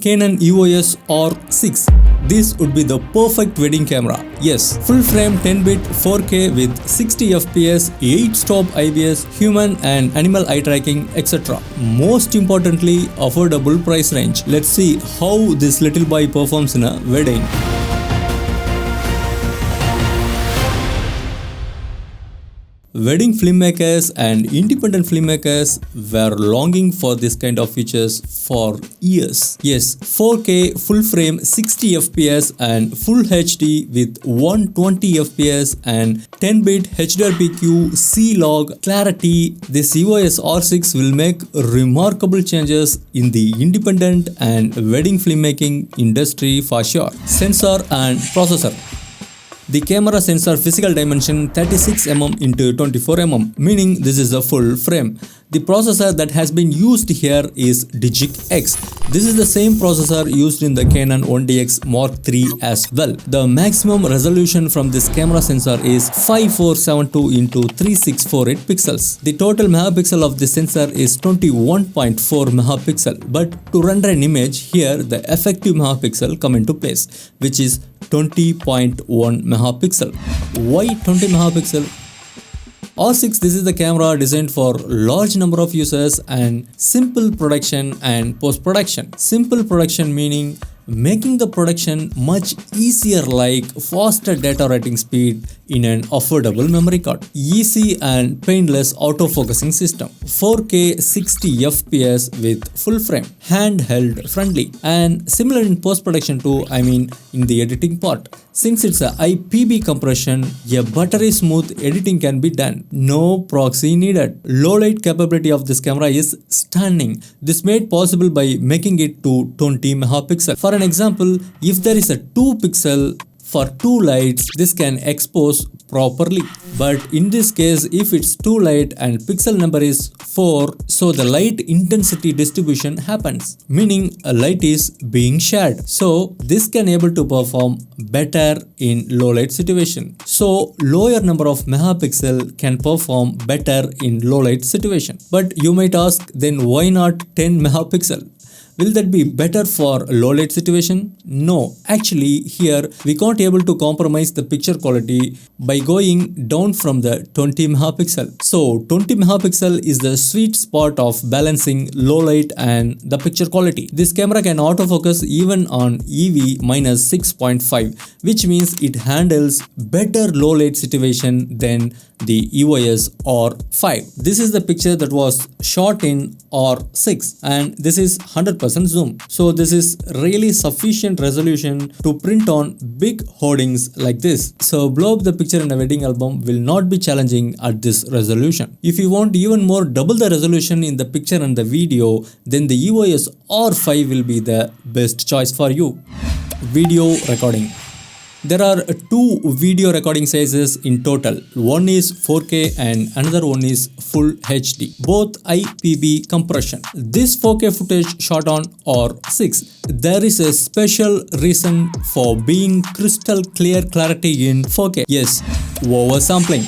Canon EOS R6. This would be the perfect wedding camera. Yes, full frame 10-bit 4K with 60 FPS, 8-stop IBIS, human and animal eye tracking, etc. Most importantly, affordable price range. Let's see how this little boy performs in a wedding. Wedding filmmakers and independent filmmakers were longing for this kind of features for years. Yes, 4K full frame 60 FPS and full HD with 120 FPS and 10-bit HDR-PQ C-Log clarity. This EOS R6 will make remarkable changes in the independent and wedding filmmaking industry for sure. Sensor and processor. The camera sensor physical dimension 36mm into 24mm, meaning this is a full frame. The processor that has been used here is DIGIC X. This is the same processor used in the Canon 1DX Mark III as well. The maximum resolution from this camera sensor is 5472 into 3648 pixels. The total megapixel of the sensor is 21.4 megapixel. But to render an image, here the effective megapixel come into place, which is 20.1 megapixel. Why 20 megapixel? R6, this is the camera designed for large number of users and simple production and post-production. Simple production meaning making the production much easier, like faster data writing speed in an affordable memory card, easy and painless autofocusing system, 4K 60 FPS with full frame, handheld friendly, and similar in post-production too, in the editing part. Since it's a IPB compression, a buttery smooth editing can be done. No proxy needed. Low light capability of this camera is stunning. This made possible by making it to 20 megapixel. For an example, if there is a 2 pixel for 2 lights, this can expose properly. But in this case, if it's too light and pixel number is 4, so the light intensity distribution happens, meaning a light is being shared. So this can able to perform better in low light situation. So lower number of megapixel can perform better in low light situation. But you might ask, then why not 10 megapixel? Will that be better for low light situation? No, actually here we can't able to compromise the picture quality by going down from the 20 megapixel. So 20 megapixel is the sweet spot of balancing low light and the picture quality. This camera can autofocus even on EV minus 6.5, which means it handles better low light situation than the EOS R5. This is the picture that was shot in R6 and this is 100% zoom. So this is really sufficient resolution to print on big hoardings like this. So blow up the picture in a wedding album will not be challenging at this resolution. If you want even more double the resolution in the picture and the video, then the EOS R5 will be the best choice for you. Video recording. There are 2 video recording sizes in total. One is 4K and another one is full HD. Both IPB compression. This 4K footage shot on R6. There is a special reason for being crystal clear clarity in 4K. Yes, oversampling.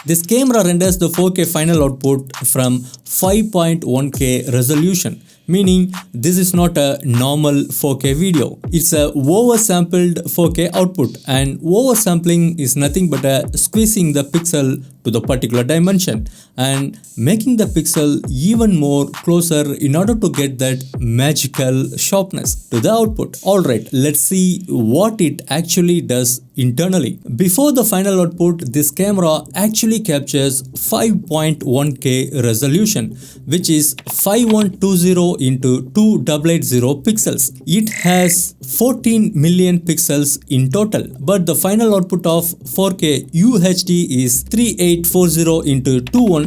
This camera renders the 4K final output from 5.1K resolution, meaning this is not a normal 4K video. It's a oversampled 4K output, and oversampling is nothing but squeezing the pixel to the particular dimension and making the pixel even more closer in order to get that magical sharpness to the output. Alright, let's see what it actually does internally. Before the final output, this camera actually captures 5.1K resolution, which is 5120 into 2880 pixels. It has 14 million pixels in total, but the final output of 4K UHD is 3840 into 2160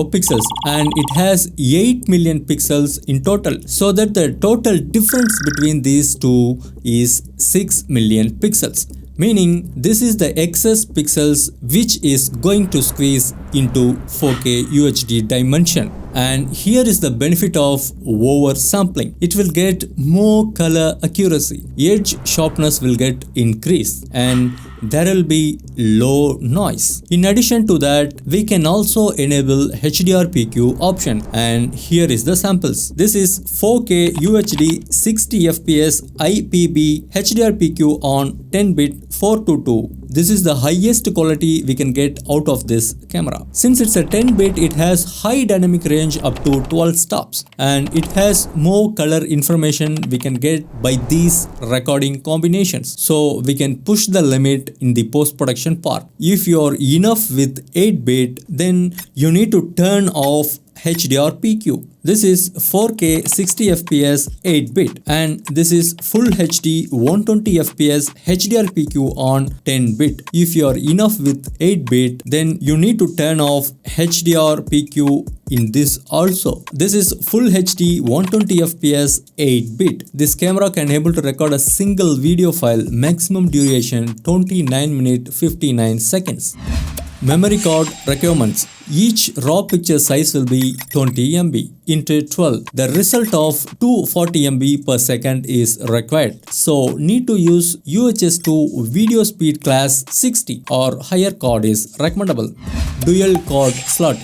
pixels, and it has 8 million pixels in total, so that the total difference between these two is 6 million pixels. Meaning this is the excess pixels which is going to squeeze into 4K UHD dimension. And here is the benefit of oversampling. It will get more color accuracy. Edge sharpness will get increased and there will be low noise. In addition to that, we can also enable HDR-PQ option, and here is the samples. This is 4K UHD 60 FPS IPB HDR-PQ on 10-bit 422. This is the highest quality we can get out of this camera. Since it's a 10-bit, it has high dynamic range up to 12 stops, and it has more color information we can get by these recording combinations. So we can push the limit in the post-production part. If you're enough with 8-bit, then you need to turn off HDR-PQ. This is 4K 60 FPS 8-bit and this is Full HD 120 FPS HDR-PQ on 10-bit. If you are enough with 8-bit, then you need to turn off HDR-PQ in this also. This is Full HD 120 FPS 8-bit. This camera can able to record a single video file, maximum duration 29 minutes 59 seconds. Memory card requirements. Each raw picture size will be 20 MB into 12. The result of 240 MB per second is required. So need to use UHS-2 video speed class 60 or higher card is recommendable. Dual card slot.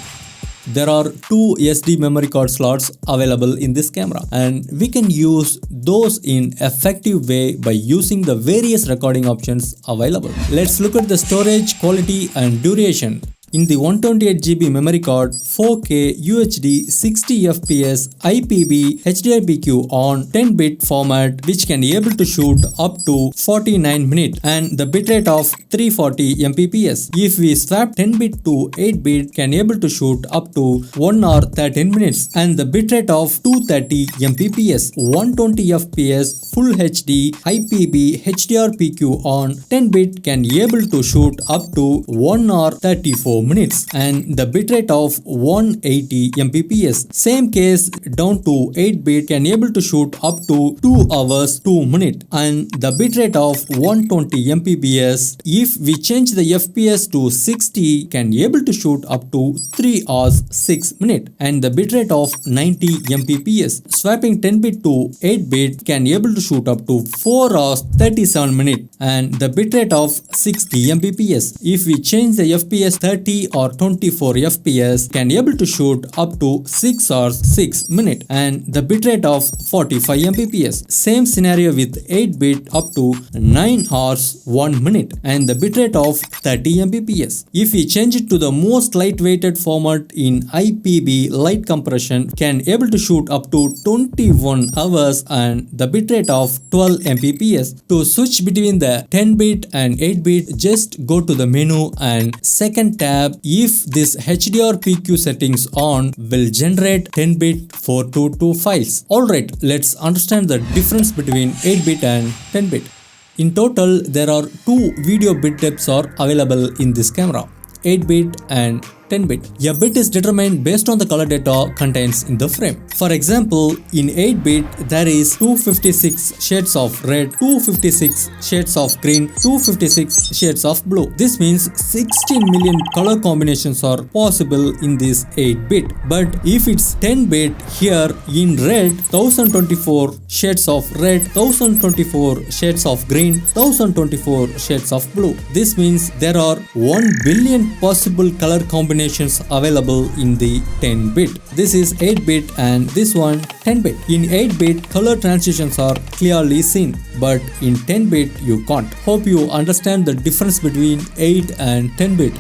There are 2 SD memory card slots available in this camera and we can use those in effective way by using the various recording options available. Let's look at the storage quality and duration. In the 128GB memory card, 4K UHD 60 FPS IPB HDR-PQ on 10-bit format, which can able to shoot up to 49 minutes and the bitrate of 340 Mbps. If we swap 10-bit to 8-bit, can able to shoot up to 1 hour 13 minutes and the bitrate of 230 Mbps. 120 FPS Full HD IPB HDR-PQ on 10-bit can able to shoot up to 1 hour 34 minutes and the bitrate of 180 Mbps. Same case down to 8-bit can able to shoot up to 2 hours 2 minutes and the bitrate of 120 Mbps. If we change the FPS to 60, can able to shoot up to 3 hours 6 minutes and the bitrate of 90 Mbps. Swapping 10-bit to 8-bit can able to shoot up to 4 hours 37 minutes and the bitrate of 60 Mbps. If we change the FPS 30 or 24 FPS, can able to shoot up to 6 hours 6 minutes and the bitrate of 45 Mbps. Same scenario with 8-bit up to 9 hours 1 minute and the bitrate of 30 Mbps. If we change it to the most lightweighted format in IPB light compression, can able to shoot up to 21 hours and the bitrate of 12 Mbps. To switch between the 10-bit and 8-bit, just go to the menu and second tab. If this HDR-PQ settings on, will generate 10-bit 422 files. Alright, let's understand the difference between 8-bit and 10-bit. In total, there are 2 video bit depths are available in this camera, 8-bit and 10-bit. A bit is determined based on the color data contains in the frame. For example, in 8-bit, there is 256 shades of red, 256 shades of green, 256 shades of blue. This means 16 million color combinations are possible in this 8-bit. But if it's 10-bit, here in red, 1024 shades of red, 1024 shades of green, 1024 shades of blue. This means there are 1 billion possible color combinations available in the 10-bit. This is 8-bit and this one 10-bit. In 8-bit, color transitions are clearly seen, but in 10-bit you can't. Hope you understand the difference between 8 and 10-bit.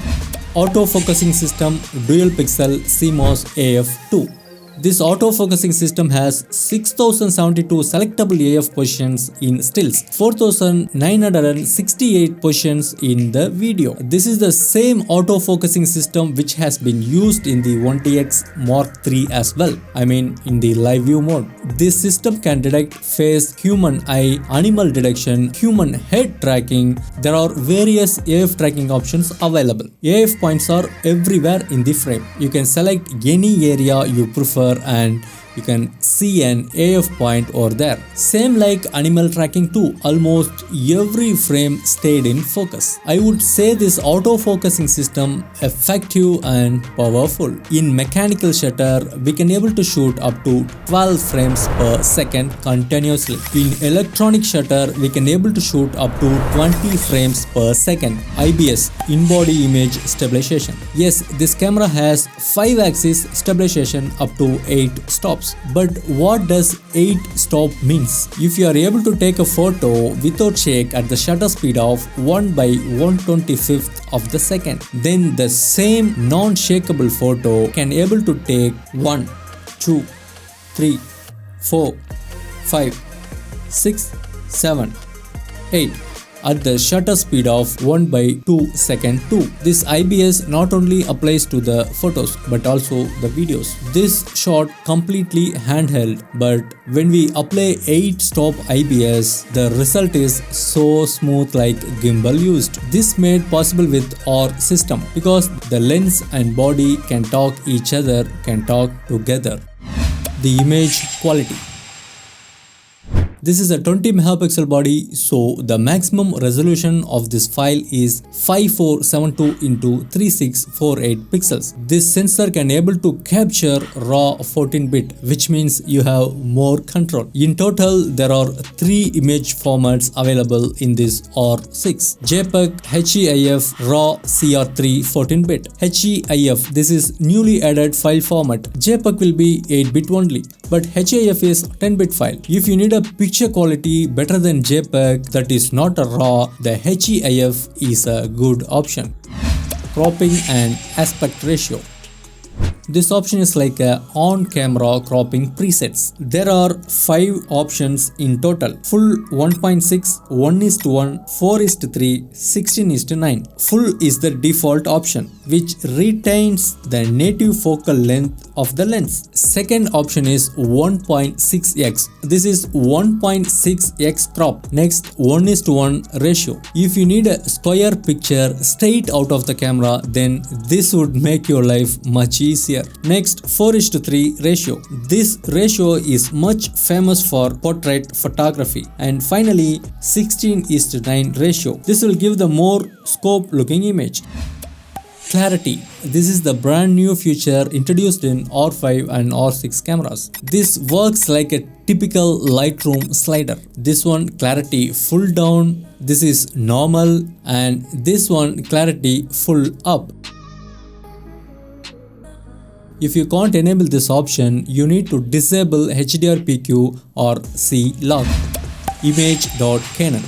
Autofocusing system dual pixel CMOS AF2. This autofocusing system has 6072 selectable AF positions in stills, 4968 positions in the video. This is the same autofocusing system which has been used in the 1DX Mark III as well. I mean in the live view mode. This system can detect face, human eye, animal detection, human head tracking. There are various AF tracking options available. AF points are everywhere in the frame. You can select any area you prefer and You can see an AF point over there. Same like animal tracking too, almost every frame stayed in focus. I would say this autofocusing system effective and powerful. In mechanical shutter, we can able to shoot up to 12 frames per second continuously. In electronic shutter, we can able to shoot up to 20 frames per second. IBIS, in-body image stabilization. Yes, this camera has 5-axis stabilization up to 8 stops. But what does 8 stop means? If you are able to take a photo without shake at the shutter speed of 1/125th of the second, then the same non-shakeable photo can able to take 1, 2, 3, 4, 5, 6, 7, 8 at the shutter speed of 1/2 second too. This IBIS not only applies to the photos but also the videos. This shot completely handheld, but when we apply 8 stop IBIS, the result is so smooth like gimbal used. This made possible with our system because the lens and body can talk together. The image quality. This is a 20 megapixel body, so the maximum resolution of this file is 5472 into 3648 pixels. This sensor can able to capture raw 14-bit, which means you have more control. In total, there are 3 image formats available in this R6. JPEG, HEIF, RAW, CR3 14-bit. HEIF, this is newly added file format. JPEG will be 8-bit only, but HEIF is 10-bit file. If you need a picture quality better than JPEG that is not a RAW, the HEIF is a good option. Cropping and aspect ratio. This option is like a on-camera cropping presets. There are 5 options in total. Full 1.6, 1:1, 4:3, 16:9. Full is the default option, which retains the native focal length of the lens. Second option is 1.6x. This is 1.6x crop. Next, 1:1 ratio. If you need a square picture straight out of the camera, then this would make your life much easier. Next, 4:3 ratio. This ratio is much famous for portrait photography. And finally, 16:9 ratio. This will give the more scope looking image. Clarity. This is the brand new feature introduced in R5 and R6 cameras. This works like a typical Lightroom slider. This one clarity full down, this is normal, and this one clarity full up. If you can't enable this option, you need to disable HDR-PQ or C-Log. Image.Canon.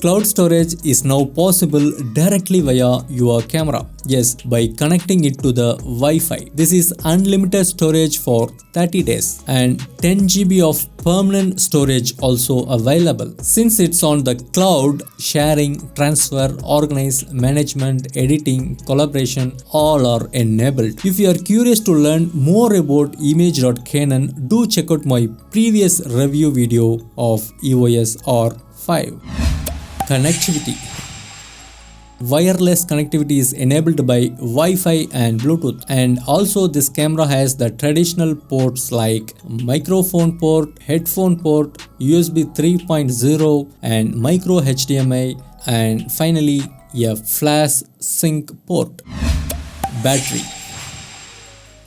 Cloud storage is now possible directly via your camera. Yes, by connecting it to the Wi-Fi. This is unlimited storage for 30 days and 10 GB of permanent storage also available. Since it's on the cloud, sharing, transfer, organize, management, editing, collaboration all are enabled. If you are curious to learn more about Image.Canon, do check out my previous review video of EOS R5. Connectivity. Wireless connectivity is enabled by Wi-Fi and Bluetooth, and also this camera has the traditional ports like microphone port, headphone port, USB 3.0 and micro HDMI, and finally a flash sync port. Battery.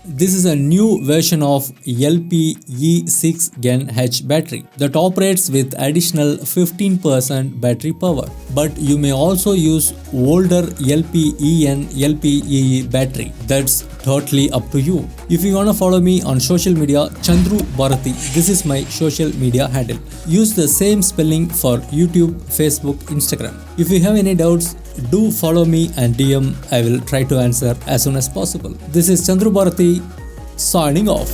This is a new version of LPE6 Gen H battery that operates with additional 15% battery power. But you may also use older LPEN, LPEE battery. That's totally up to you. If you wanna follow me on social media, Chandru Bharathy, this is my social media handle. Use the same spelling for YouTube, Facebook, Instagram. If you have any doubts, do follow me and DM. I will try to answer as soon as possible. This is Chandru Bharathy signing off.